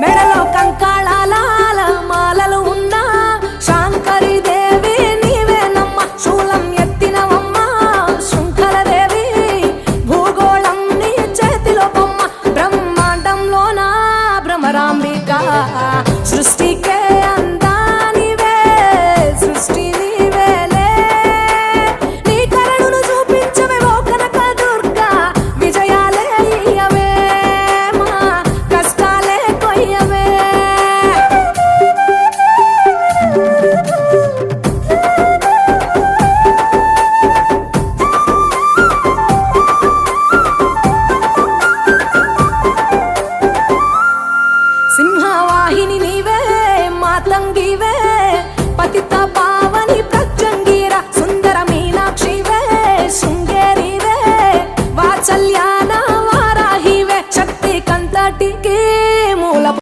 మెడలో కంకాళాల మాలలు ఉన్నా శాంకరి దేవి నీవేనమ్మ. శూలం ఎత్తినవమ్మ శృంఖలదేవి, భూగోళం నీ చేతిలో బొమ్మ. బ్రహ్మాండంలోన భ్రమరాంబిక, సృష్టికే అందానివే, సృష్టి నీవేలే. నీ కరుణను చూపించవే ఓ కనక దుర్గా, విజయాలే ఇయ్యవే మా కష్టాలే కొయ్యవే. సింహవాహిని నీవే, మాతంగివే, పతిత